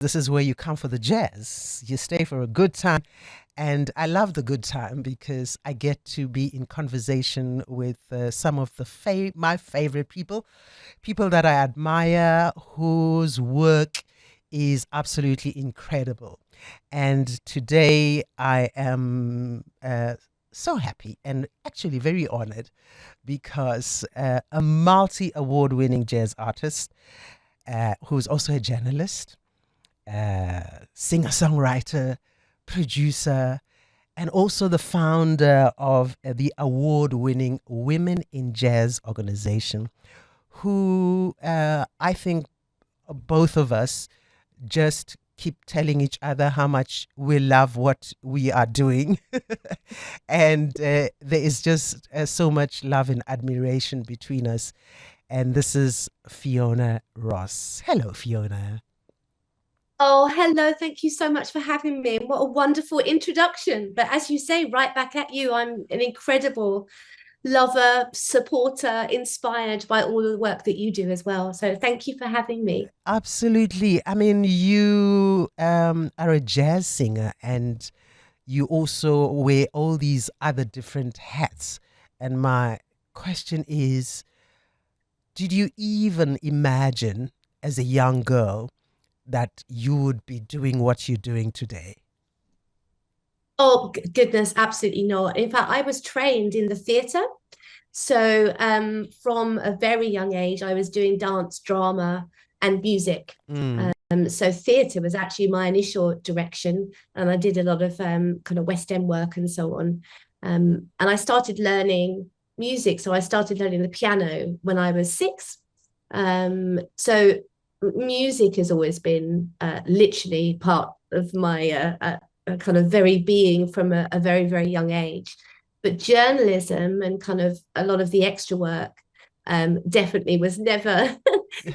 This is where you come for the jazz. You stay for a good time. And I love the good time because I get to be in conversation with some of my favorite people, people that I admire, whose work is absolutely incredible. And today I am so happy and actually very honored because a multi award winning jazz artist who's also a journalist, singer songwriter, producer, and also the founder of the award winning Women in Jazz organization, who I think both of us just keep telling each other how much we love what we are doing. And there is just so much love and admiration between us. And this is Fiona Ross. Hello, Fiona. Oh, hello. Thank you so much for having me. What a wonderful introduction. But as you say, right back at you, I'm an incredible lover, supporter, inspired by all the work that you do as well. So thank you for having me. Absolutely. I mean, you are a jazz singer and you also wear all these other different hats. And my question is, did you even imagine as a young girl that you would be doing what you're doing today? Oh, goodness, absolutely not. In fact, I was trained in the theatre. So from a very young age, I was doing dance, drama, and music. Mm, So theatre was actually my initial direction, and I did a lot of kind of West End work and so on. And I started learning music. So I started learning the piano when I was six. So music has always been literally part of my kind of very being from a very, very young age. But journalism and kind of a lot of the extra work definitely was never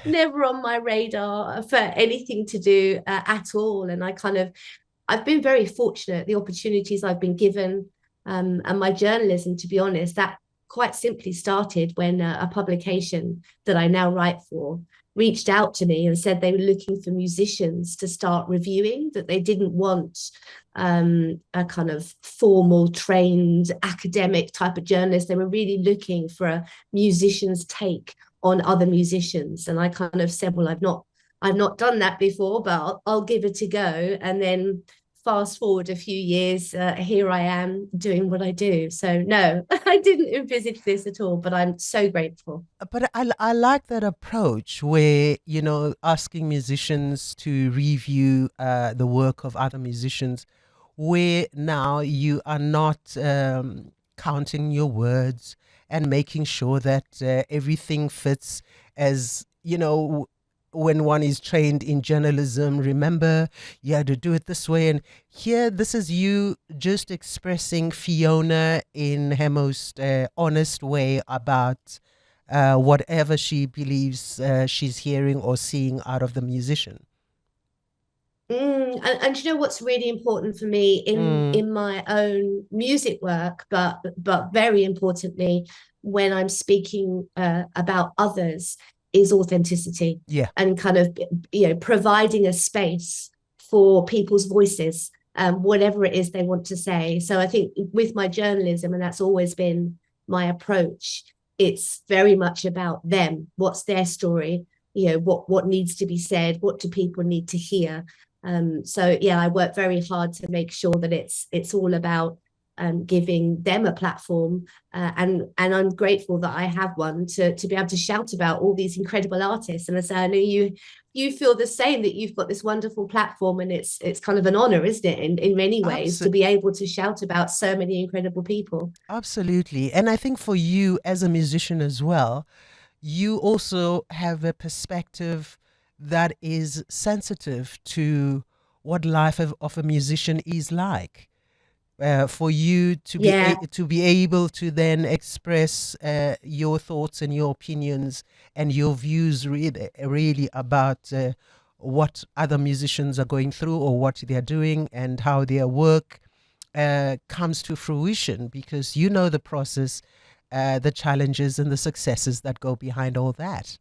never on my radar for anything to do at all. And I've been very fortunate, the opportunities I've been given, and my journalism, to be honest, that quite simply started when a publication that I now write for reached out to me and said they were looking for musicians to start reviewing, that they didn't want a kind of formal, trained, academic type of journalist. They were really looking for a musician's take on other musicians. And I kind of said, well, I've not done that before, but I'll give it a go. And then fast forward a few years, here I am doing what I do. So no, I didn't envisage this at all, but I'm so grateful. but I like that approach where, asking musicians to review the work of other musicians, where now you are not counting your words and making sure that everything fits as, when one is trained in journalism, remember, you had to do it this way. And here, this is you just expressing Fiona in her most honest way about whatever she believes she's hearing or seeing out of the musician. And you know what's really important for me Mm, in my own music work, but very importantly, when I'm speaking about others, is authenticity yeah. and kind of providing a space for people's voices, whatever it is they want to say. So I think with my journalism, and that's always been my approach, it's very much about them. What's their story? What needs to be said? What do people need to hear? So yeah, I work very hard to make sure that it's all about giving them a platform, and I'm grateful that I have one to be able to shout about all these incredible artists. And I say, I know you feel the same, that you've got this wonderful platform, and it's kind of an honor, isn't it, in many ways, to Abso- be able to shout about so many incredible people. Absolutely. And I think for you as a musician as well, you also have a perspective that is sensitive to what life of a musician is like. For you Yeah. to be able to then express your thoughts and your opinions and your views really about what other musicians are going through or what they're doing and how their work comes to fruition, because you know the process, the challenges and the successes that go behind all that.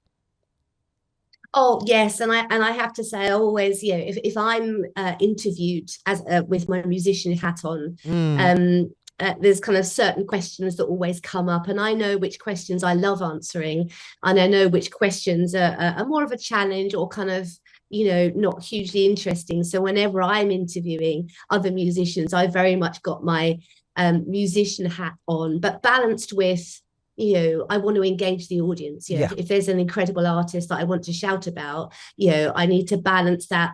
Oh yes, and I have to say, I always, if I'm interviewed as with my musician hat on, Mm, um, there's kind of certain questions that always come up, and I know which questions I love answering, and I know which questions are more of a challenge or kind of not hugely interesting. So whenever I'm interviewing other musicians, I very much got my musician hat on, but balanced with I want to engage the audience. yeah. If there's an incredible artist that I want to shout about, I need to balance that.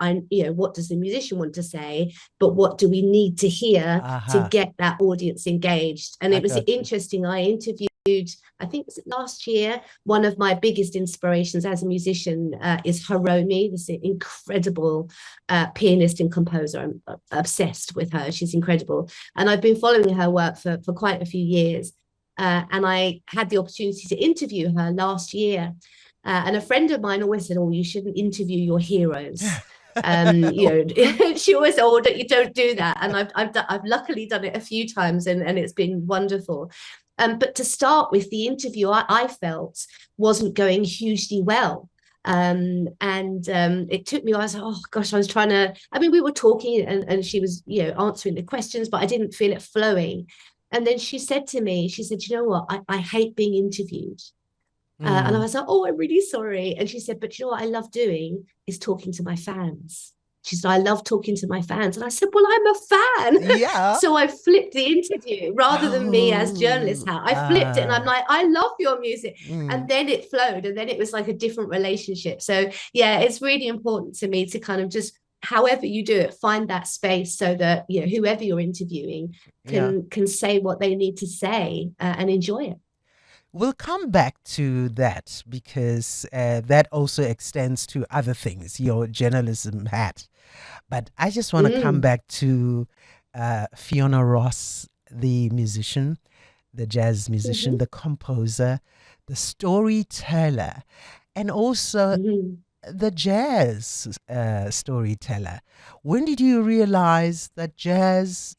What does the musician want to say, but what do we need to hear to Aha. get that audience engaged? And I it was got you. interesting. I interviewed, I think it was last year, one of my biggest inspirations as a musician is Hiromi, this incredible pianist and composer. I'm obsessed with her. She's incredible. And I've been following her work for quite a few years. And I had the opportunity to interview her last year. And a friend of mine always said, "Oh, you shouldn't interview your heroes." She always said, "Oh, you don't do that." And I've luckily done it a few times, and it's been wonderful. But to start with, the interview I felt wasn't going hugely well. And it took me, I was like, oh gosh, I was trying to, I mean, we were talking and she was, answering the questions, but I didn't feel it flowing. And then she said to me, she said, you know what, I hate being interviewed. And I Mm, was like, oh, I'm really sorry. And she said, but you know what I love doing is talking to my fans. She said, I love talking to my fans. And I said, well, I'm a fan. yeah. So I flipped the interview rather than me as journalist Oh, hat. I flipped it and I'm like, I love your music. And mm, then it flowed. And then it was like a different relationship. So yeah, it's really important to me to kind of just, however you do it, find that space so that, whoever you're interviewing yeah. can say what they need to say and enjoy it. We'll come back to that because that also extends to other things, your journalism hat. But I just want to come Mm. back to Fiona Ross, the musician, the jazz musician, Mm-hmm. the composer, the storyteller, and also Mm-hmm. the jazz storyteller. When did you realize that jazz,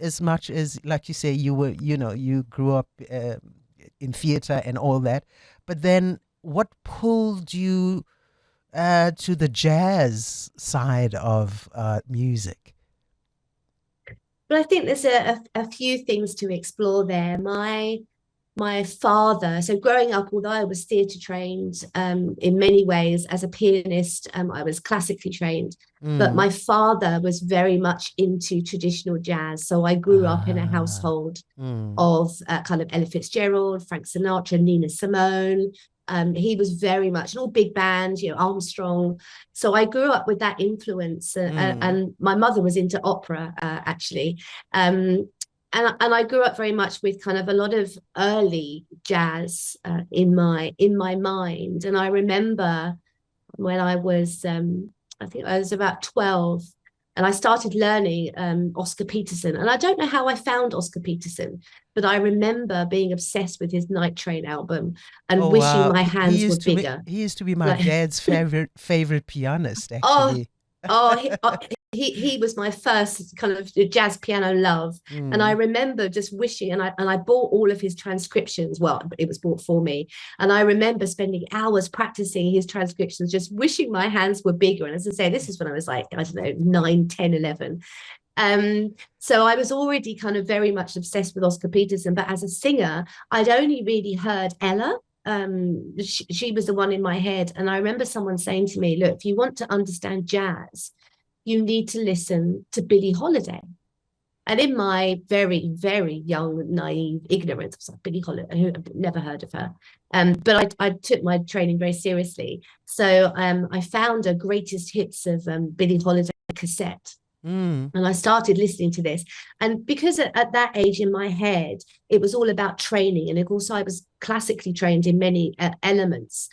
as much as, like you say, you grew up in theater and all that, but then what pulled you to the jazz side of music? But I think there's a few things to explore there. My father, so growing up, although I was theatre trained in many ways as a pianist, I was classically trained, but Mm. my father was very much into traditional jazz. So I grew up in a Ah. household Mm. of kind of Ella Fitzgerald, Frank Sinatra, Nina Simone. He was very much an all big band, Armstrong. So I grew up with that influence, Mm. and my mother was into opera actually, and I grew up very much with kind of a lot of early jazz in my mind. And I remember when I think I was about 12, and I started learning Oscar Peterson. And I don't know how I found Oscar Peterson, but I remember being obsessed with his Night Train album and Oh wishing wow, my he hands were used to be bigger. he used to be my Like, dad's favorite pianist oh, actually. oh, he was my first kind of jazz piano love. And I Mm. remember just wishing, and I bought all of his transcriptions. Well, it was bought for me. And I remember spending hours practicing his transcriptions, just wishing my hands were bigger. And as I say, this is when I was like, I don't know, 9, 10, 11. So I was already kind of very much obsessed with Oscar Peterson, but as a singer, I'd only really heard Ella. She was the one in my head. And I remember someone saying to me, look, if you want to understand jazz, you need to listen to Billie Holiday. And in my very, very young, naive ignorance, I was like, Billie Holiday, I've never heard of her. But I took my training very seriously. So I found a greatest hits of Billie Holiday cassette. Mm. And I started listening to this. And because at that age in my head, it was all about training. And of course, I was classically trained in many elements.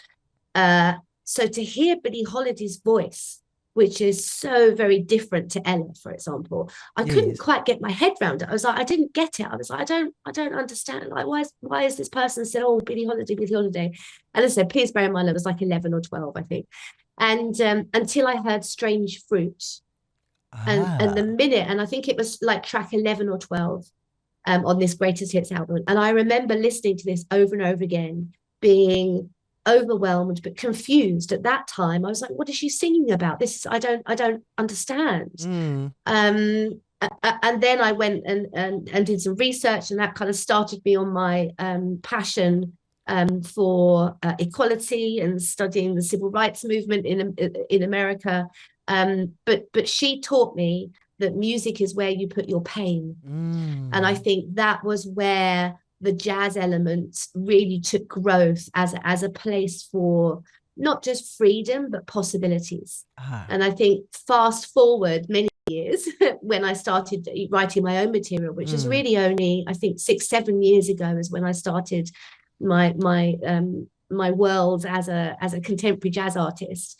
Uh, so to hear Billie Holiday's voice, which is so very different to Ella, for example, I couldn't Yes. quite get my head around it. I was like, I didn't get it. I was like, I don't understand. Like, why is this person said, oh, Billie Holiday, Billie Holiday? And as I said, please bear in mind, I was like 11 or 12, I think. And until I heard Strange Fruit, and the Ah. minute, and I think it was like track 11 or 12 on this greatest hits album. And I remember listening to this over and over again, being overwhelmed but confused at that time. I was like, what is she singing about? This I don't understand. Mm. And then I went and did some research, and that kind of started me on my passion for equality and studying the civil rights movement in America. But she taught me that music is where you put your pain. And I Mm. think that was where the jazz element really took growth as a place for not just freedom, but possibilities. Ah. And I think fast forward many years when I started writing my own material, which is Mm. really only, I think, 6-7 years ago is when I started my world as a contemporary jazz artist.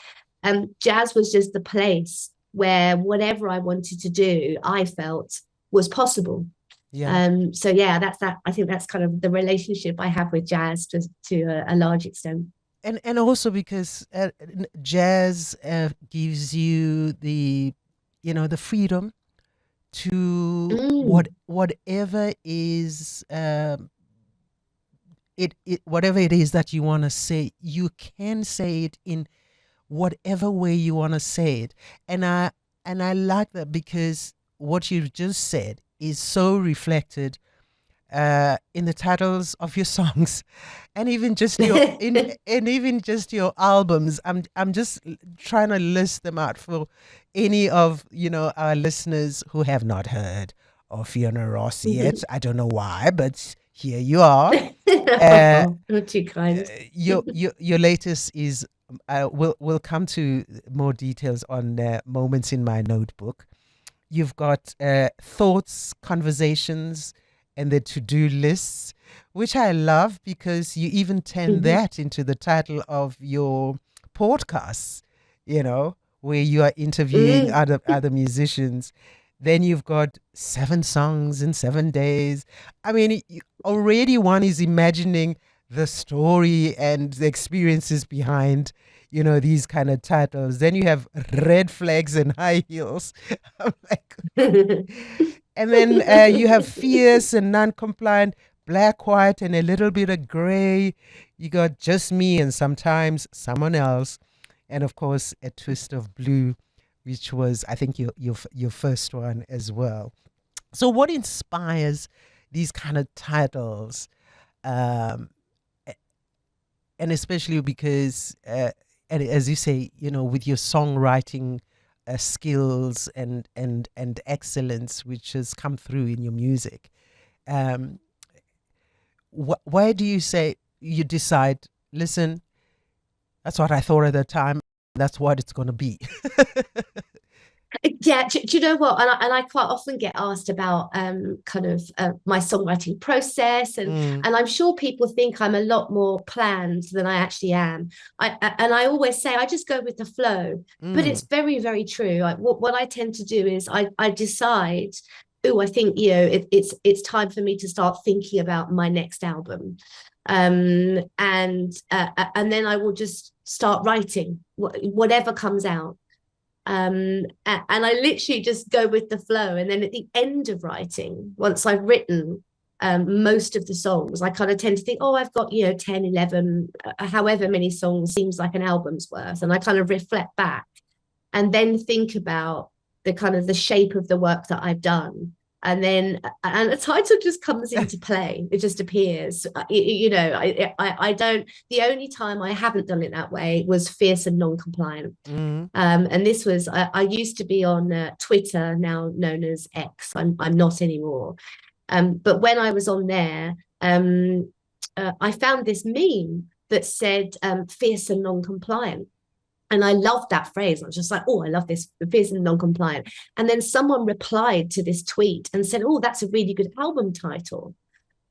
Jazz was just the place where whatever I wanted to do, I felt was possible. Yeah. So yeah, that's that. I think that's kind of the relationship I have with jazz to a large extent. And also because jazz gives you the, the freedom to Mm. whatever is whatever it is that you want to say, you can say it in whatever way you want to say it. And I like that because what you've just said is so reflected in the titles of your songs, and even just your in and even just your albums. I'm just trying to list them out for any of our listeners who have not heard of Fiona Ross yet. I don't know why, but here you are. Uh, Oh, not too kind. your latest is we'll come to more details on moments in my notebook. You've got thoughts, conversations, and the to-do lists, which I love because you even turn Mhm. that into the title of your podcasts, where you are interviewing Mm. other musicians. Then you've got 7 songs in 7 days. I mean, already one is imagining the story and the experiences behind, these kind of titles. Then you have red flags and high heels. I'm like, and then you have fierce and non-compliant, black, white, and a little bit of gray. You got just me and sometimes someone else, and of course a twist of blue, which was I think your first one as well. So what inspires these kind of titles, um, and especially because, and as you say, with your songwriting skills and excellence, which has come through in your music, um, why do you say you decide? Listen, that's what I thought at the time. That's what it's going to be. Yeah, do you know what? And I quite often get asked about kind of my songwriting process, and Mm. and I'm sure people think I'm a lot more planned than I actually am. And I always say I just go with the flow, but it's Mm. very, very true. What I tend to do is I decide, oh, I think it's time for me to start thinking about my next album, and then I will just start writing whatever comes out. And I literally just go with the flow, and then at the end of writing, once I've written most of the songs, I kind of tend to think, oh, I've got 10, 11, however many songs seems like an album's worth, and I kind of reflect back and then think about the kind of the shape of the work that I've done. And a title just comes into play. It just appears. I don't. The only time I haven't done it that way was fierce and non-compliant. Mm. And this was I used to be on Twitter, now known as X. I'm not anymore. But when I was on there, I found this meme that said fierce and non-compliant. And I loved that phrase. I was just like, oh, I love this, fierce and non-compliant. And then someone replied to this tweet and said, oh, that's a really good album title.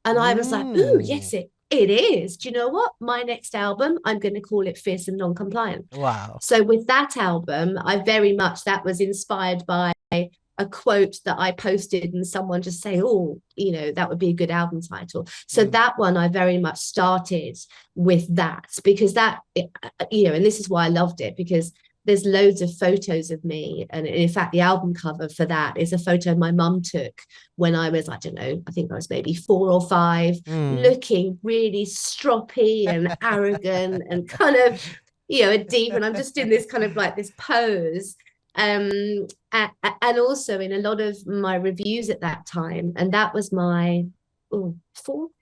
And I was like, ooh, Mm. yes, it is. Do you know what? My next album, I'm going to call it Fierce and Non-Compliant. Wow. So with that album, that was inspired by a quote that I posted, and someone just say, oh, that would be a good album title. So Mm. that one I very much started with that, because that, and this is why I loved it, because there's loads of photos of me, and in fact the album cover for that is a photo my mum took when I was, I don't know, I think I was maybe 4 or 5, Mm. looking really stroppy and arrogant and kind of, a diva, and I'm just in this kind of like this pose. um and also in a lot of my reviews at that time, and that was my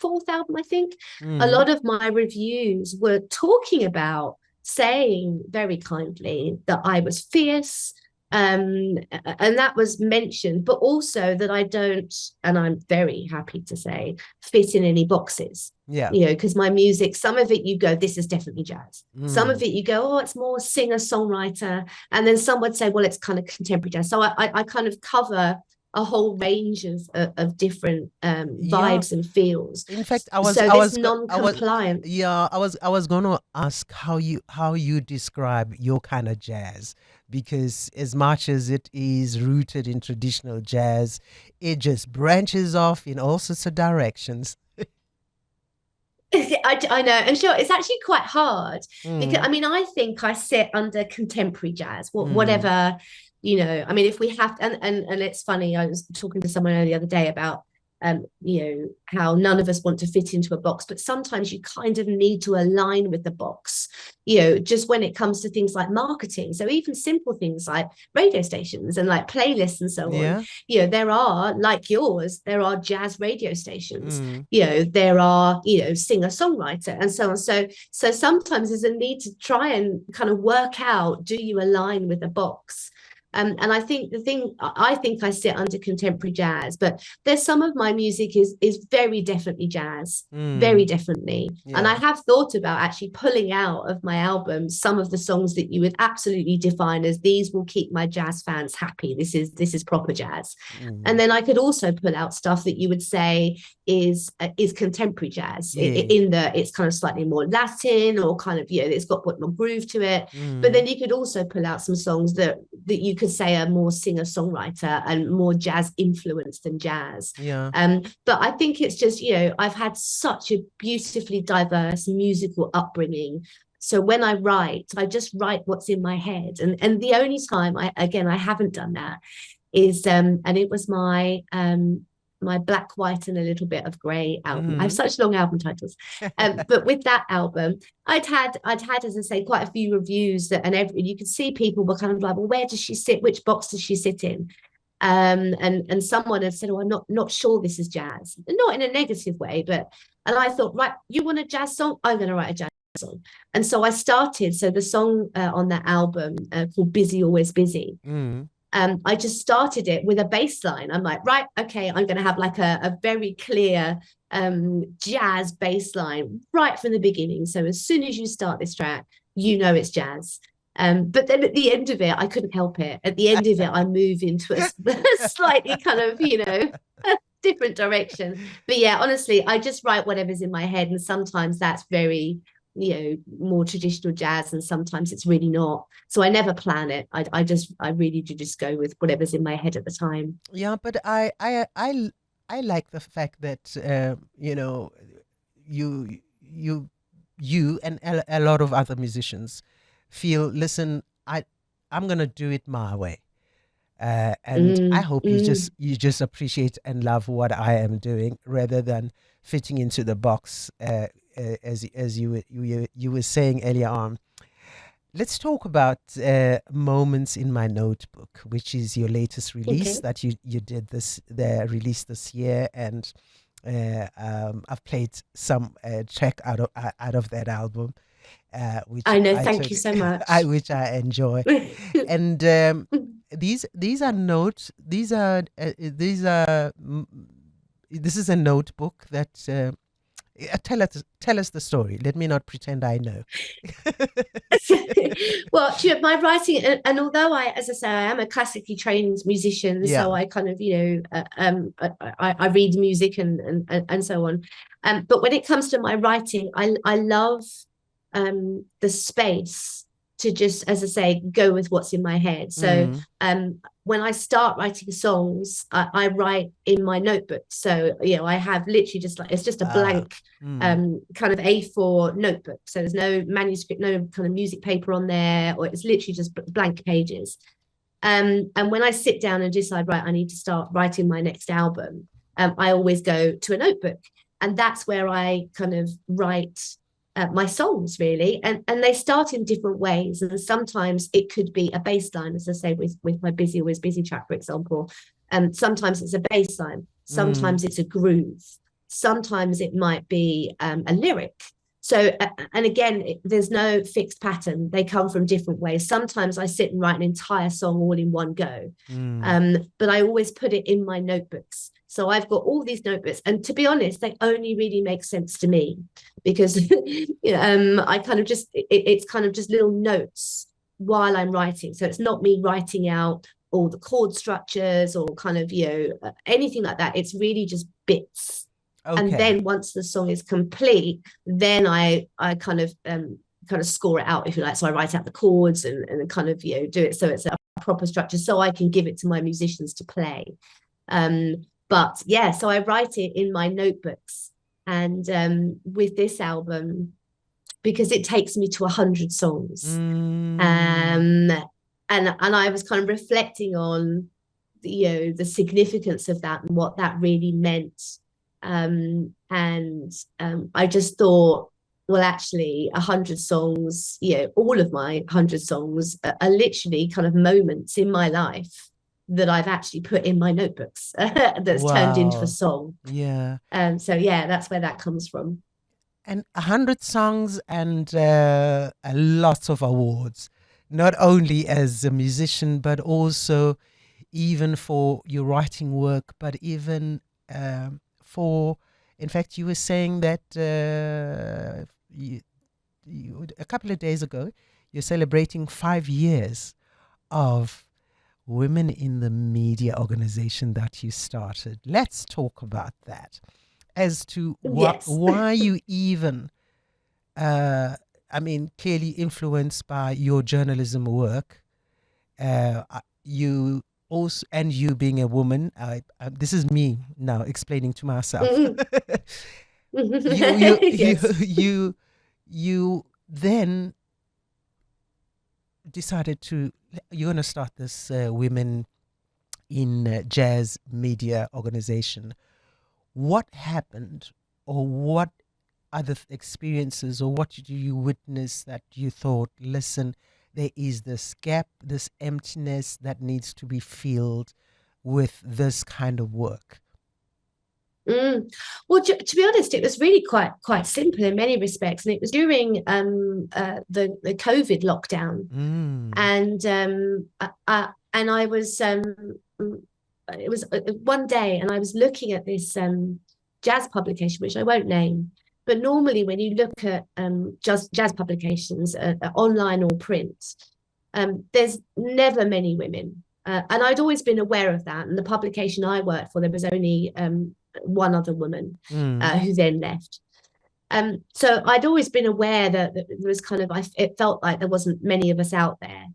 fourth album, I think, a Mm. lot of my reviews were talking about, saying very kindly that I was fierce, and that was mentioned, but also that I don't, and I'm very happy to say, fit in any boxes. Yeah. Because my music, some of it you go, this is definitely jazz. Some Mm. of it you go, oh, it's more singer songwriter, and then some would say, well, it's kind of contemporary jazz. So I kind of cover a whole range of different Yeah. vibes and feels. In fact, So this non-compliant. I was going to ask how you describe your kind of jazz, because as much as it is rooted in traditional jazz, it just branches off in all sorts of directions. I know, and sure, it's actually quite hard because Mm. I mean, I think I sit under contemporary jazz, Mm. whatever, I mean, if we have, and it's funny, I was talking to someone the other day about, how none of us want to fit into a box, but sometimes you kind of need to align with the box, just when it comes to things like marketing. So even simple things like radio stations and like playlists and so on, Yeah. there are, like yours, there are jazz radio stations, Mm. there are, singer songwriter and so on. So sometimes there's a need to try and kind of work out, do you align with the box? And I think I think I sit under contemporary jazz, but there's some of my music is very definitely jazz, very Mm. definitely. And I Yeah. have thought about actually pulling out of my album some of the songs that you would absolutely define as, these will keep my jazz fans happy. This is proper jazz. And Mm. then I could also pull out stuff that you would say is contemporary jazz, Yeah. in that it's kind of slightly more Latin, or kind of, it's got a bit more groove to it. But Mm. then you could also pull out some songs that you could say are more singer songwriter and more jazz influenced than jazz. Yeah. But I think it's just, I've had such a beautifully diverse musical upbringing. So when I write, I just write what's in my head. And the only time I haven't done that is, and it was my Black, White, and a Little Bit of Grey album. I have Mm. such long album titles. But with that album, I'd had, as I say, quite a few reviews that, and you could see people were kind of like, well, where does she sit? Which box does she sit in? And someone had said, oh, I'm not sure this is jazz. Not in a negative way, and I thought, right, you want a jazz song? I'm going to write a jazz song. And so I started. So the song on that album, called Busy Always Busy, Mm. I just started it with a bass line. I'm like, right, okay, I'm going to have like a very clear jazz bass line right from the beginning. So as soon as you start this track, it's jazz. But then at the end of it, I couldn't help it. At the end of it, I move into a slightly kind of, different direction. But yeah, honestly, I just write whatever's in my head. And sometimes that's very, more traditional jazz, and sometimes it's really not. So I never plan it. I really do just go with whatever's in my head at the time. Yeah, but I like the fact that you you you and a lot of other musicians feel, listen, I'm gonna do it my way, and I Mm, hope mm. you just appreciate and love what I am doing rather than fitting into the box, as you were saying earlier on. Let's talk about Moments in My Notebook, which is your latest release Okay. that you did the release this year, and I've played some track out of that album, which I know. I Thank took, you so much. which I enjoy, and these are notes. This is a notebook that. Tell us the story. Let me not pretend I know. Well, my writing, and although as I say, I am a classically trained musician, so Yeah. I kind of, I read music and so on. But when it comes to my writing, I love the space to just, as I say, go with what's in my head. So Mm. when I start writing songs, I write in my notebook. So, I have literally just like, it's just a Ah. blank Mm. kind of A4 notebook. So there's no manuscript, no kind of music paper on there, or it's literally just blank pages. And when I sit down and decide, right, I need to start writing my next album, I always go to a notebook. And that's where I kind of write my songs, really. And they start in different ways. And sometimes it could be a bass line, as I say, with my Busy Always Busy track, for example. Sometimes it's a bass line, Mm. sometimes it's a groove, sometimes it might be a lyric. So, and again, there's no fixed pattern. They come from different ways. Sometimes I sit and write an entire song all in one go. Mm. But I always put it in my notebooks. So I've got all these notebooks. And to be honest, they only really make sense to me because I kind of just, it's kind of just little notes while I'm writing. So it's not me writing out all the chord structures or kind of, anything like that. It's really just bits. And Okay. then once the song is complete, then I kind of score it out, if you like. So I write out the chords and kind of do it so it's a proper structure, so I can give it to my musicians to play. But yeah, so I write it in my notebooks, and with this album, because it takes me to 100 songs, Mm. um, and I was kind of reflecting on the significance of that and what that really meant. And I just thought, well, actually, 100 songs, all of my 100 songs are literally kind of moments in my life that I've actually put in my notebooks that's turned into a Wow. song. Yeah. So yeah, that's where that comes from. And 100 songs and a lot of awards, not only as a musician, but also even for your writing work, but even for, in fact, you were saying that a couple of days ago, you're celebrating 5 years of Women in the Media organization that you started. Let's talk about that as to Yes. why you even, uh, I mean, clearly influenced by your journalism work, you also, and you being a woman, this is me now explaining to myself. Mm-hmm. You Yes. you then decided to, you're going to start this women in jazz media organization. What happened, or what other experiences, or what did you witness that you thought, listen, there is this gap, this emptiness that needs to be filled with this kind of work? Mm. Well, to be honest, it was really quite simple in many respects, and it was during the COVID lockdown, Mm. and I was it was one day, and I was looking at this jazz publication, which I won't name, but normally when you look at jazz publications, online or print, there's never many women. And I'd always been aware of that. And the publication I worked for, there was only one other woman Mm. who then left. So I'd always been aware that there was kind of, it felt like there wasn't many of us out there.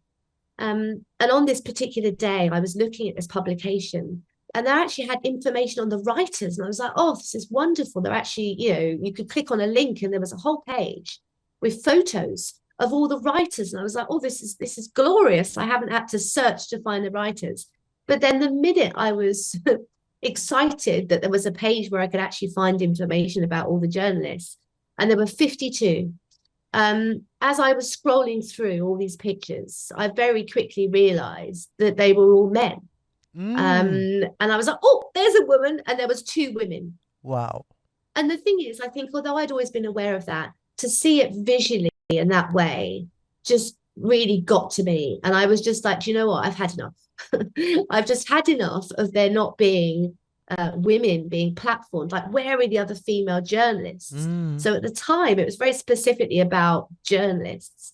And on this particular day, I was looking at this publication, and they actually had information on the writers. And I was like, oh, this is wonderful. They're actually, you could click on a link and there was a whole page with photos of all the writers. And I was like, oh, this is glorious. I haven't had to search to find the writers. But then the minute I was excited that there was a page where I could actually find information about all the journalists, and there were 52. As I was scrolling through all these pictures, I very quickly realized that they were all men. Mm. And I was like, oh, there's a woman, and there was two women. Wow. And the thing is, I think, although I'd always been aware of that, to see it visually in that way just really got to me. And I was just like, do you know what? I've had enough. I've just had enough of there not being women being platformed. Like, where are the other female journalists? Mm. So at the time, it was very specifically about journalists.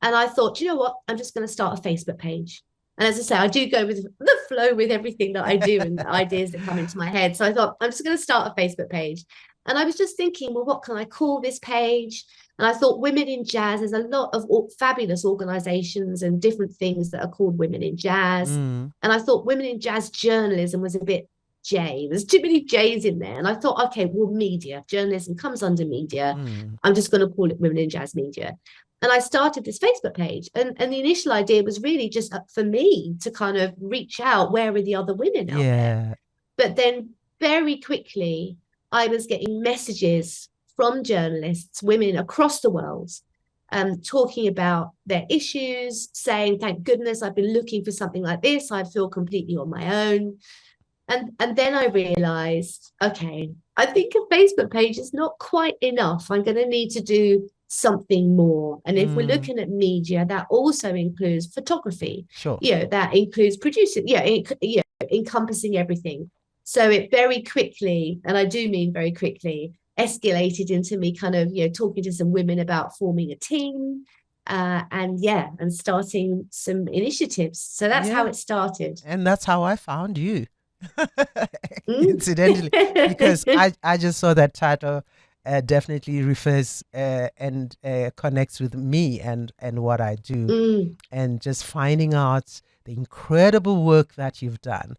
And I thought, you know what? I'm just going to start a Facebook page. And as I say, I do go with the flow with everything that I do and the ideas that come into my head. So I thought, I'm just going to start a Facebook page. And I was just thinking, well, what can I call this page? And I thought women in jazz, there's a lot of fabulous organizations and different things that are called women in jazz. Mm. And I thought women in jazz journalism was a bit J. There's too many J's in there. And I thought, okay, well, media, journalism comes under media. Mm. I'm just going to call it women in jazz media. And I started this Facebook page. And the initial idea was really just for me to kind of reach out, where are the other women out there? Yeah. But then very quickly, I was getting messages from journalists, women across the world, talking about their issues, saying, thank goodness I've been looking for something like this. I feel completely on my own. And then I realized, okay, I think a Facebook page is not quite enough. I'm going to need to do something more. And if we're Mm. looking at media, that also includes photography. Sure. That includes producing, encompassing everything. So it very quickly, and I do mean very quickly, escalated into me kind of, talking to some women about forming a team, and starting some initiatives. So that's how Yeah. it started. And that's how I found you. Mm. Incidentally, because I just saw that title, definitely refers and connects with me and what I do, Mm. and just finding out the incredible work that you've done.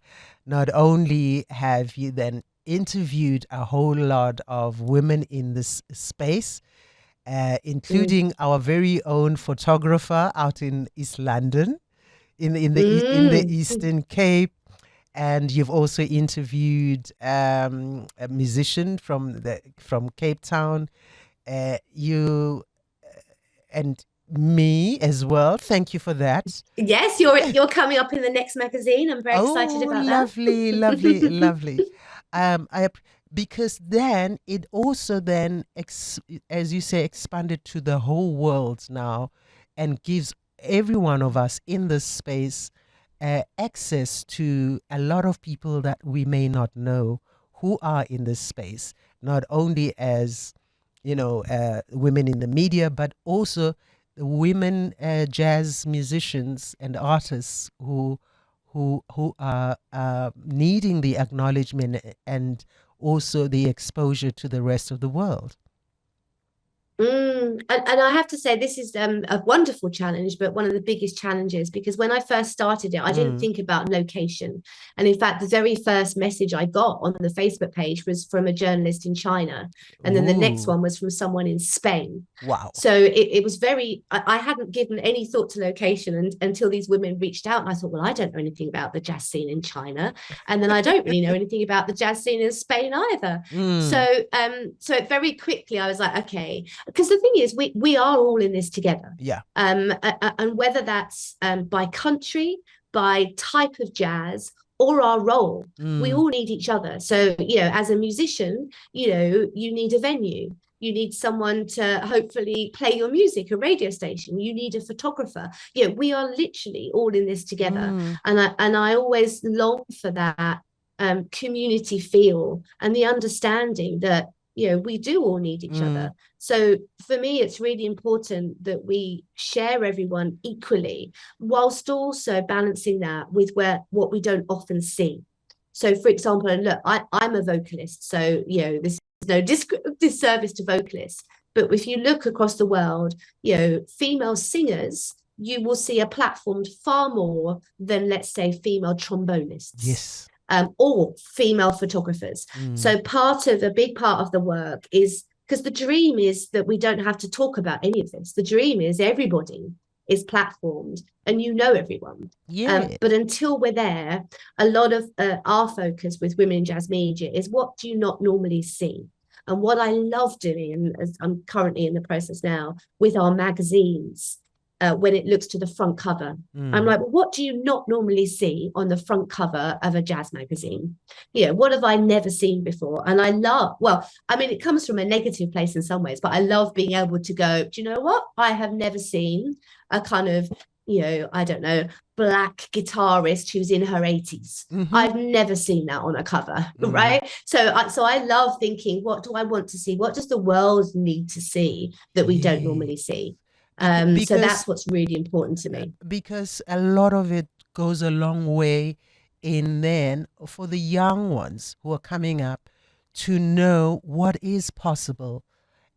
Not only have you then interviewed a whole lot of women in this space, Mm. including our very own photographer out in East London, in the Mm. Eastern Cape, and you've also interviewed a musician from Cape Town. You and me as well. Thank you for that. Yes, you're coming up in the next magazine. I'm very excited Oh, about that. lovely, lovely, lovely. I because then it also then as you say, expanded to the whole world now, and gives every one of us in this space access to a lot of people that we may not know who are in this space, not only as women in the media, but also the women jazz musicians and artists who are needing the acknowledgement and also the exposure to the rest of the world. And I have to say, this is a wonderful challenge, but one of the biggest challenges, because when I first started it, I didn't Mm. think about location. And in fact, the very first message I got on the Facebook page was from a journalist in China. And then the next Ooh, one was from someone in Spain. wow. So it was I hadn't given any thought to location until these women reached out. And I thought, well, I don't know anything about the jazz scene in China. And then I don't really know anything about the jazz scene in Spain either. Mm. So very quickly I was like, okay, because the thing is, we are all in this together. Yeah. And whether that's by country, by type of jazz, or our role, we Mm. all need each other. So, as a musician, you need a venue. You need someone to hopefully play your music, a radio station. You need a photographer. We are literally all in this together. Mm. And I always long for that community feel and the understanding that we do all need each Mm. other. So for me, it's really important that we share everyone equally, whilst also balancing that with what we don't often see. So, for example, and look, I'm a vocalist, so this is no disservice to vocalists, but if you look across the world, female singers, you will see a platformed far more than, let's say, female trombonists. Yes. Or female photographers. Mm. So a big part of the work is, because the dream is that we don't have to talk about any of this. The dream is everybody is platformed and everyone. Yeah. But until we're there, a lot of our focus with women in jazz media is, what do you not normally see? And what I love doing, and as I'm currently in the process now with our magazines, when it looks to the front cover, I'm like, well, what do you not normally see on the front cover of a jazz magazine? What have I never seen before? And it comes from a negative place in some ways, but I love being able to go, do you know what? I have never seen a kind of, I don't know, black guitarist who's in her 80s. Mm-hmm. I've never seen that on a cover, right? So I love thinking, what do I want to see? What does the world need to see that we don't normally see? So that's what's really important to me. Because a lot of it goes a long way in then for the young ones who are coming up to know what is possible,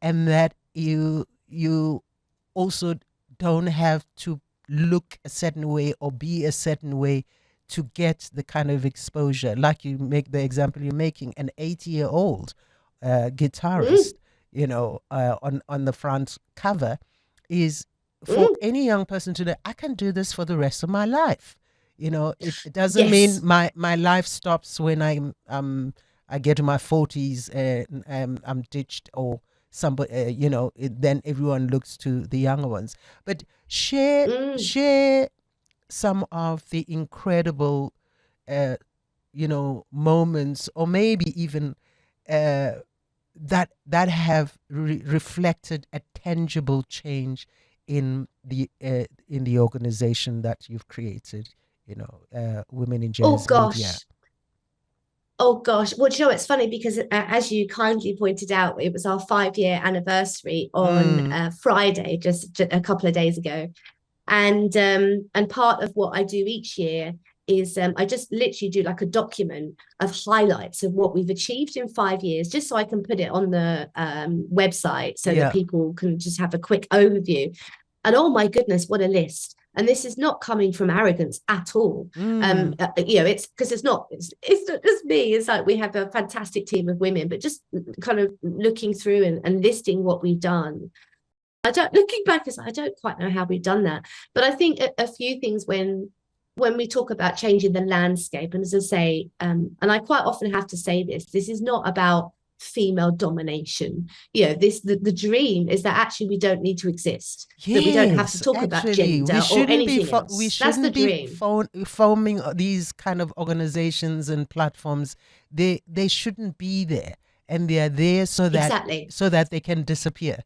and that you also don't have to look a certain way or be a certain way to get the kind of exposure. Like you make the example you're making, an 80-year-old Mm, guitarist, on the front cover is for mm, any young person to know, I can do this for the rest of my life. It doesn't mean yes. my life stops when I get to my 40s and I'm ditched or somebody, then everyone looks to the younger ones. But share Mm. share some of the incredible, uh, moments, or maybe even uh, that have reflected a tangible change in the organization that you've created. Women in Oh Jazz Media. gosh. Oh gosh. Well, do you know, it's funny because as you kindly pointed out, it was our 5-year anniversary on Mm, Friday, just a couple of days ago. And part of what I do each year is I just literally do like a document of highlights of what we've achieved in 5 years, just so I can put it on the website so that yeah. people can just have a quick overview. And oh my goodness, what a list. And this is not coming from arrogance at all. Mm, It's because it's not just me. It's like we have a fantastic team of women, but just kind of looking through and listing what we've done. Looking back, I don't quite know how we've done that. But I think a few things when we talk about changing the landscape, and as I say, and I quite often have to say this is not about female domination. The dream is that actually we don't need to exist, that we don't have to yes, talk about actually, we gender or shouldn't be anything we else. That's the shouldn't be dream. forming these kind of organizations and platforms. They shouldn't be there, and they are there Exactly. so that they can disappear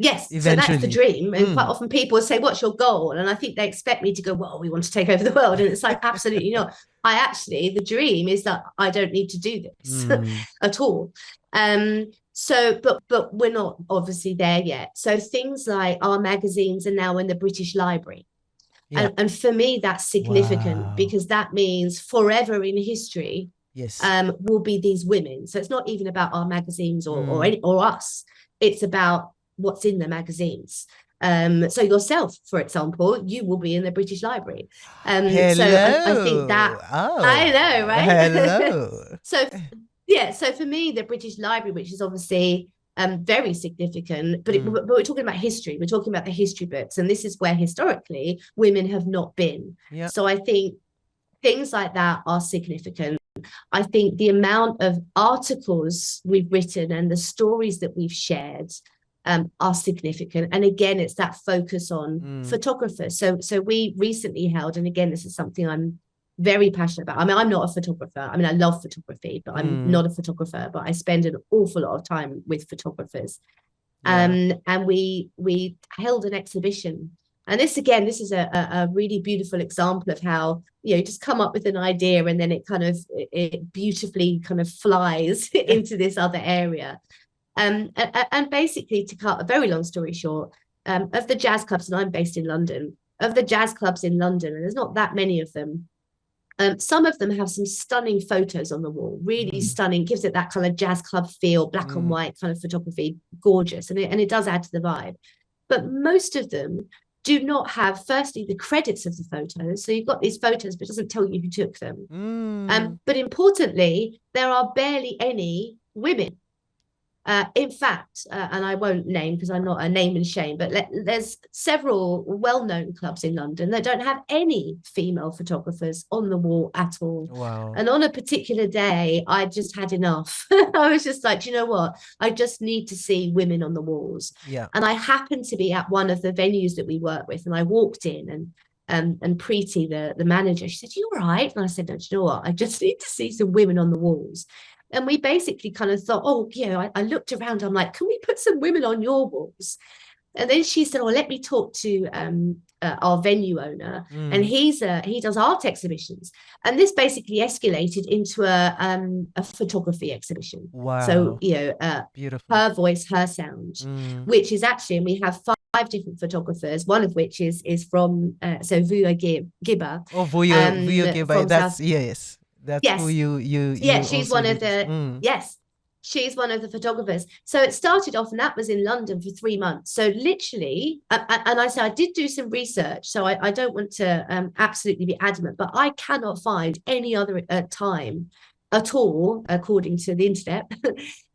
Yes, so that's the eventually. dream. And quite Mm. often people say, "What's your goal?" And I think they expect me to go, "Well, we want to take over the world." And it's like, absolutely not. The dream is that I don't need to do this Mm. at all. But we're not obviously there yet. So things like our magazines are now in the British Library. Yeah. And for me, that's significant Wow. because that means forever in history Yes. will be these women. So it's not even about our magazines Mm. or us. It's about what's in the magazines. So yourself, for example, you will be in the British Library. So I think that Hello. I Oh, know, right? hello. So yeah, so for me, the British Library, which is obviously very significant, Mm. but we're talking about history. We're talking about the history books, and this is where historically women have not been. Yeah. So I think things like that are significant. I think the amount of articles we've written and the stories that we've shared are significant. And again, it's that focus on Mm. photographers. So we recently held, and again, this is something I'm very passionate about. I mean, I'm not a photographer. I mean, I love photography, but I'm Mm. not a photographer. But I spend an awful lot of time with photographers. Yeah. And we held an exhibition. And this is a really beautiful example of how you just come up with an idea and then it beautifully kind of flies into this other area. And basically, to cut a very long story short, of the jazz clubs, and I'm based in London, of the jazz clubs in London, and there's not that many of them. Some of them have some stunning photos on the wall, really Mm. stunning, gives it that kind of jazz club feel, black and Mm. white kind of photography, gorgeous, and it does add to the vibe. But most of them do not have, firstly, the credits of the photos. So you've got these photos, but it doesn't tell you who took them. Mm. But importantly, there are barely any women. In fact, and I won't name because I'm not a name and shame, but there's several well-known clubs in London that don't have any female photographers on the wall at all. Wow. And on a particular day, I just had enough. I was just like, you know what? I just need to see women on the walls. Yeah. And I happened to be at one of the venues that we work with, and I walked in and Preeti, the manager, she said, "You all right?" And I said, "No, you know what? I just need to see some women on the walls." And we basically kind of thought, oh, I looked around. I'm like, can we put some women on your walls? And then she said, oh, let me talk to our venue owner. And Mm. he does art exhibitions. And this basically escalated into a photography exhibition. So, Wow. Beautiful. her voice, her sound, Mm. which is actually, and we have five different photographers, one of which is from, so Vuya Gibber Oh, Vuyo Gebe. from That's South. yes. That's who Yes, you yeah, she's also one of did this. the Mm. yes. She's one of the photographers. So it started off, and that was in London for 3 months. So literally, and I said I did do some research. So I don't want to absolutely be adamant, but I cannot find any other time at all, according to the internet,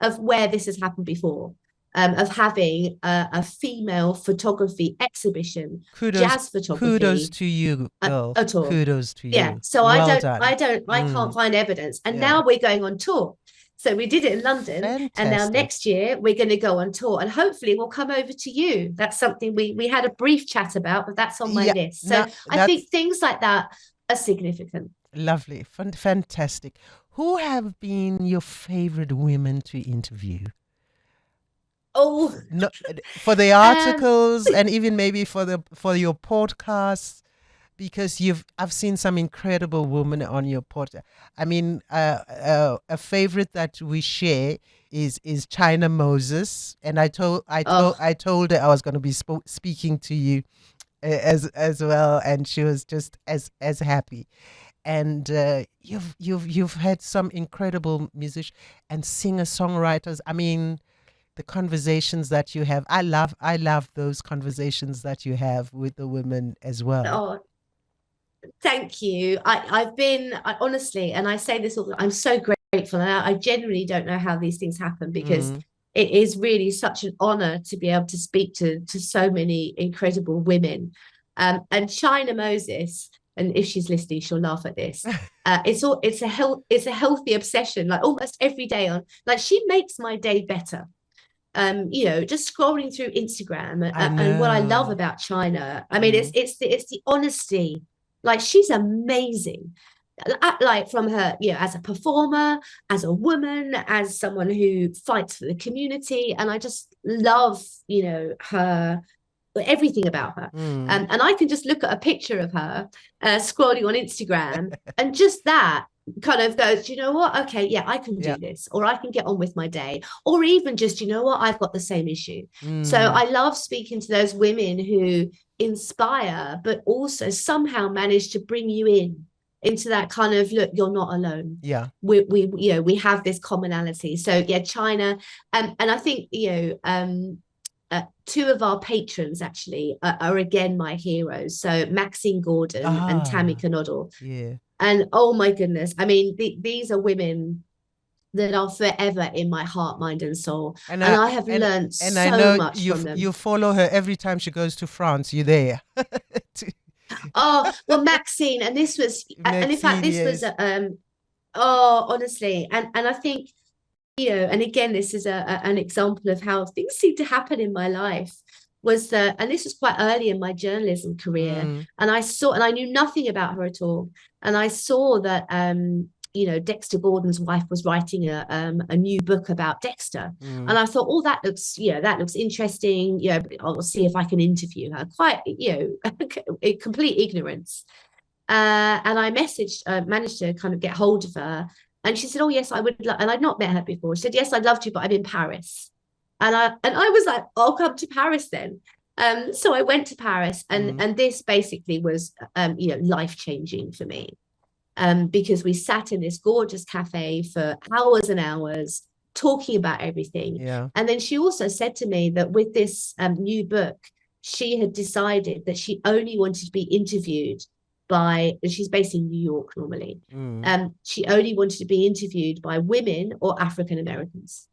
of where this has happened before. Of having a female photography exhibition, Kudos, jazz kudos photography to you, girl. at all. Kudos to Yeah. you. So Well done. I can't find evidence. And Yeah. now we're going on tour. So we did it in London, and now Fantastic. next year we're going to go on tour, and hopefully we'll come over to you. That's something we had a brief chat about, but that's on my Yeah. list. So No, I that's think things like that are significant. lovely. Fantastic. Who have been your favorite women to interview? Oh, No, for the um, articles and even maybe for your podcasts, because I've seen some incredible women on your podcast. I mean, a favorite that we share is China Moses, and oh, I told her I was going to be speaking to you as well, and she was just as happy. And you've had some incredible musicians and singer songwriters. I mean, the conversations that you have, I love those conversations that you have with the women as well. oh, thank you. I've been honestly, and I say this all. I'm so grateful, and I genuinely don't know how these things happen because Mm. it is really such an honor to be able to speak to so many incredible women. And China Moses, and if she's listening, she'll laugh at this. It's a healthy obsession, like almost every day on. Like she makes my day better. Just scrolling through Instagram, I and what I love know. about China, I mean, Mm. it's the honesty. Like she's amazing. Like from her, as a performer, as a woman, as someone who fights for the community, and I just love, her everything about her. Mm. And I can just look at a picture of her scrolling on Instagram, and just that kind of goes, you know what? Okay, yeah, I can Yeah. do this, or I can get on with my day, or even just, you know what? I've got the same issue. So Mm. I love speaking to those women who inspire, but also somehow manage to bring you into that kind of look, you're not alone. Yeah. We have this commonality. So yeah, China, and I think two of our patrons actually are again my heroes. So Maxine Gordon and Ah. Tamika Noddle. Yeah. And oh my goodness, I mean, these are women that are forever in my heart, mind, and soul. And And I I have and learned and I so know much from you them. follow her every time she goes to France. You're there. Oh, well, Maxine, and this was, and in fact, Maxine, this was, yes. oh, honestly, and I think, and again, this is an example of how things seem to happen in my life. Was that, and this was quite early in my journalism career, Mm. and I knew nothing about her at all, and I saw that Dexter Gordon's wife was writing a new book about Dexter, and Mm. I thought, oh, that looks interesting. I'll see if I can interview her. Quite, complete ignorance. And I managed to kind of get hold of her. And she said, "Oh yes, I would." And I'd not met her before. She said, "Yes, I'd love to, but I'm in Paris." And I was like, "I'll come to Paris then." So I went to Paris, and Mm. and this basically was life changing for me, because we sat in this gorgeous cafe for hours and hours talking about everything. Yeah. And then she also said to me that with this new book, she had decided that she only wanted to be interviewed by, and she's based in New York normally. Mm. She only wanted to be interviewed by women or African Americans.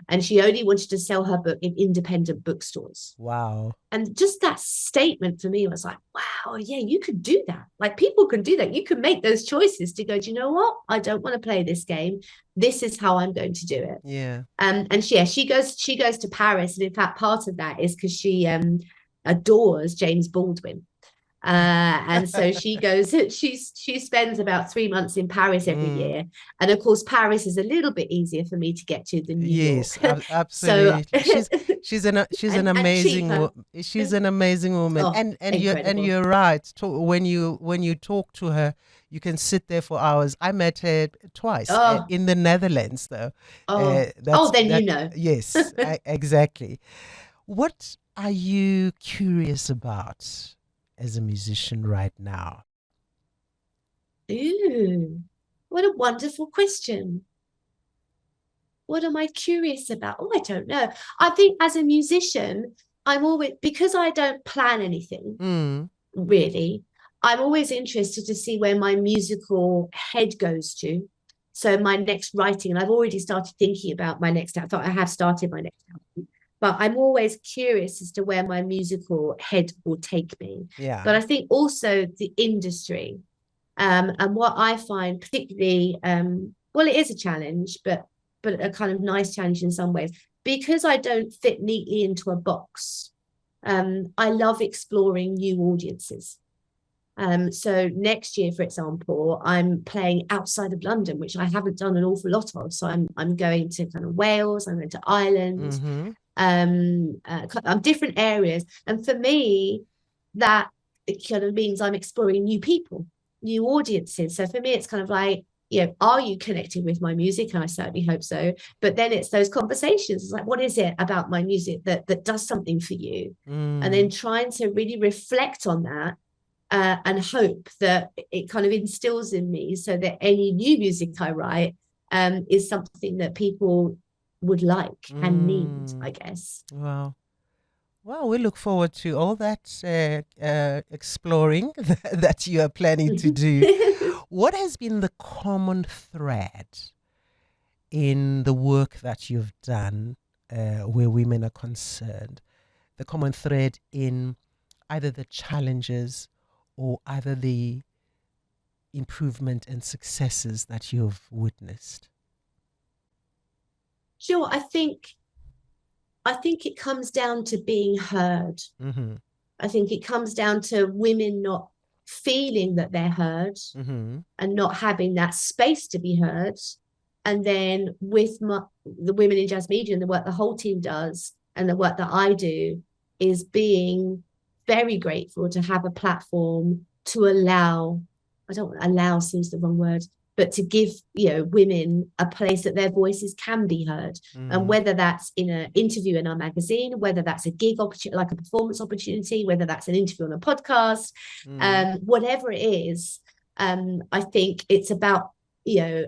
And she only wanted to sell her book in independent bookstores. Wow. And just that statement for me was like, wow, yeah, you could do that. Like people can do that. You can make those choices to go, do you know what? I don't want to play this game. This is how I'm going to do it. Yeah. And she goes to Paris. And in fact, part of that is because she adores James Baldwin. And so she goes, she spends about 3 months in Paris every Mm. year. And of course, Paris is a little bit easier for me to get to than New York. Yes, So absolutely. She's an and amazing cheaper. she's an amazing woman, Oh, and incredible. you're right. When you talk to her, you can sit there for hours. I met her twice Oh, in the Netherlands, though. oh, then you know. Yes, exactly. What are you curious about as a musician right now? Ooh, what a wonderful question. what am I curious about? Oh, I don't know. I think as a musician, I'm always, because I don't plan anything Mm. really, I'm always interested to see where my musical head goes to. So my next writing, and I've already started thinking about my next album. I have started my next album, but I'm always curious as to where my musical head will take me. Yeah. But I think also the industry, and what I find particularly, well, it is a challenge, but a kind of nice challenge in some ways, because I don't fit neatly into a box. I love exploring new audiences. So next year, for example, I'm playing outside of London, which I haven't done an awful lot of. So I'm going to kind of Wales, I'm going to Ireland, Mm-hmm. different areas. And for me, that it kind of means I'm exploring new people, new audiences. So for me, it's kind of like, are you connecting with my music? And I certainly hope so. But then it's those conversations. It's like, what is it about my music that does something for you? And then Mm. trying to really reflect on that, and hope that it kind of instills in me, so that any new music I write is something that people would like and need, I Mm. guess. Wow. Well, we look forward to all that exploring that you are planning to do. What has been the common thread in the work that you've done where women are concerned? The common thread in either the challenges or either the improvement and successes that you've witnessed? Sure, I think it comes down to being heard. Mm-hmm. I think it comes down to women not feeling that they're heard Mm-hmm. and not having that space to be heard. And then with the Women in Jazz Media and the work the whole team does and the work that I do, is being very grateful to have a platform to allow, I don't allow seems the wrong word, but to give, women a place that their voices can be heard. And Mm-hmm. whether that's in an interview in our magazine, whether that's a gig opportunity, like a performance opportunity, whether that's an interview on a podcast, Mm-hmm. whatever it is, I think it's about,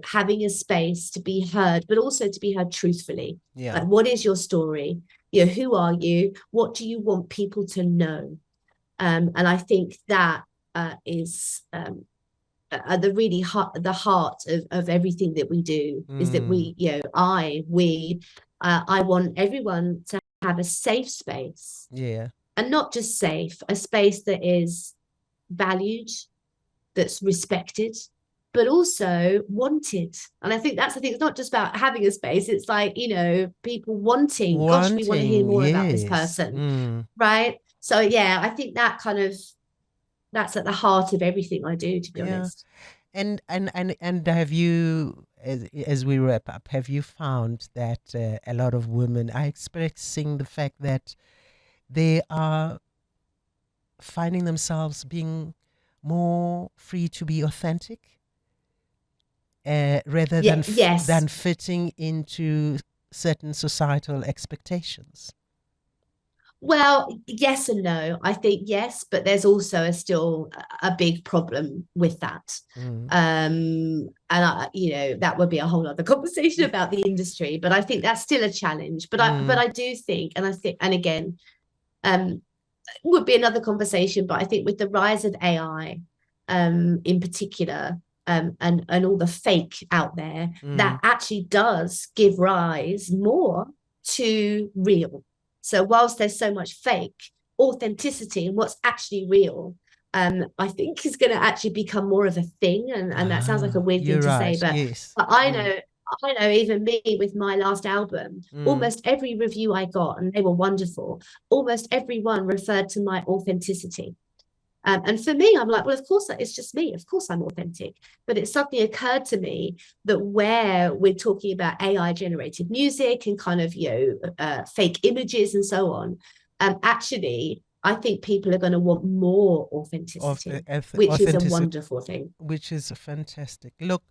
having a space to be heard, but also to be heard truthfully. Yeah. Like, what is your story? Who are you? What do you want people to know? And I think that is the really the heart of everything that we do, is that Mm. I want everyone to have a safe space, Yeah. and not just safe, a space that is valued, that's respected, but also wanted. And I think that's the thing. It's not just about having a space. It's like, people wanting, gosh, we want to hear Wanting, more about this yes. person. Mm. Right. So yeah, I think that's at the heart of everything I do, to be Yeah. honest. And have you, as we wrap up, have you found that a lot of women are expressing the fact that they are finding themselves being more free to be authentic, rather Yeah, than yes. than fitting into certain societal expectations? Well, yes and no. I think yes, but there's also still a big problem with that. Mm. And that would be a whole other conversation about the industry, but I think that's still a challenge. But I do think, and again, would be another conversation, but I think with the rise of AI, in particular, and all the fake out there, that Mm. actually does give rise more to real. So whilst there's so much fake, authenticity and what's actually real, I think is going to actually become more of a thing. And that sounds like a weird thing You're to say, right. but Yes. but I know even me with my last album, Mm. almost every review I got, and they were wonderful, almost everyone referred to my authenticity. And for me, I'm like, well, of course, it's just me. Of course, I'm authentic. But it suddenly occurred to me that where we're talking about AI generated music and kind of, fake images and so on, actually, I think people are going to want more Of authenticity, which is a authenticity, wonderful thing. which is fantastic. Look,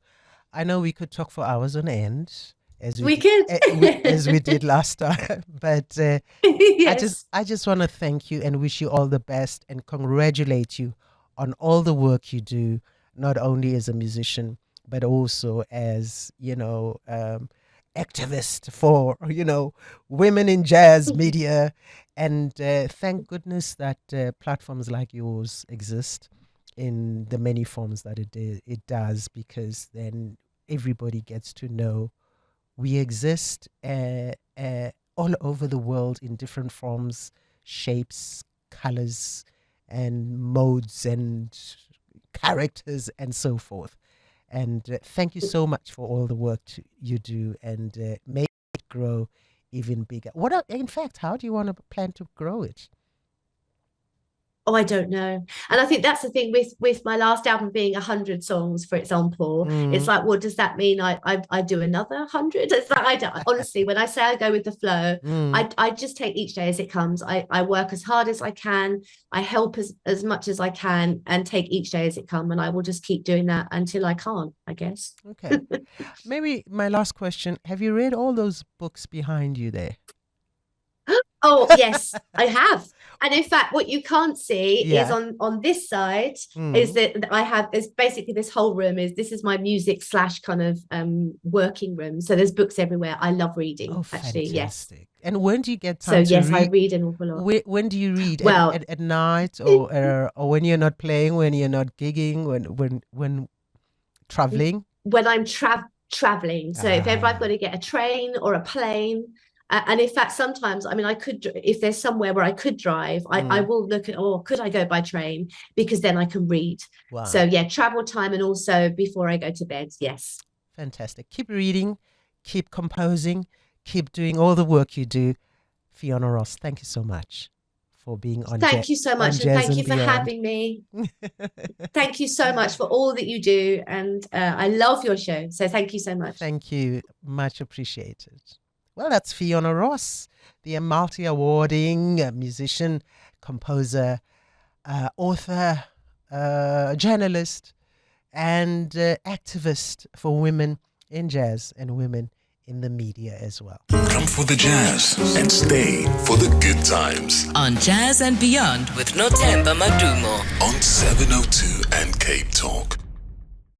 I know we could talk for hours on end, as we We did, could. as we did last time, but Yes. I just want to thank you and wish you all the best and congratulate you on all the work you do, not only as a musician but also as activist for, women in jazz media. And thank goodness that platforms like yours exist in the many forms that it does, because then everybody gets to know we exist all over the world in different forms, shapes, colors, and modes and characters and so forth. And thank you so much for all the work you do, and make it grow even bigger. In fact, how do you want to plan to grow it? Oh, I don't know. And I think that's the thing with my last album being 100 songs, for example. It's Mm, like, well, does that mean I do another 100? It's like, I don't, honestly, when I say I go with the flow, mm. I just take each day as it comes. I work as hard as I can. I help as much as I can and take each day as it comes. And I will just keep doing that until I can't, I guess. Okay. Maybe my last question. Have you read all those books behind you there? Oh, yes, I have. And in fact, what you can't see is Yeah. on this side is Mm. that I have is basically this whole room is my music slash kind of working room. So there's books everywhere. I love reading, Oh, actually. Yes. fantastic. And when do you get So time to yes, I read? read an awful lot. When do you read? Well, At night, or when you're not playing, when you're not gigging, when traveling? when I'm traveling. So if ever I've got Ah, to get a train or a plane, and in fact, sometimes, I mean, I could, if there's somewhere where I could drive, I mm, will look at, oh, could I go by train? Because then I can read. So wow. yeah, travel time and also before I go to bed. Yes. Fantastic. Keep reading, keep composing, keep doing all the work you do. Fiona Ross, thank you so much for being Thank you so on much. And Jazz thank and you for Beyond. having me. Thank you so much for all that you do. And I love your show. So thank you so much. Thank you. Much appreciated. Well, that's Fiona Ross, the multi awarding musician, composer, author, journalist, and activist for women in jazz and women in the media as well. Come for the jazz and stay for the good times. On Jazz and Beyond with Nothemba Madumo. On 702 and Cape Talk.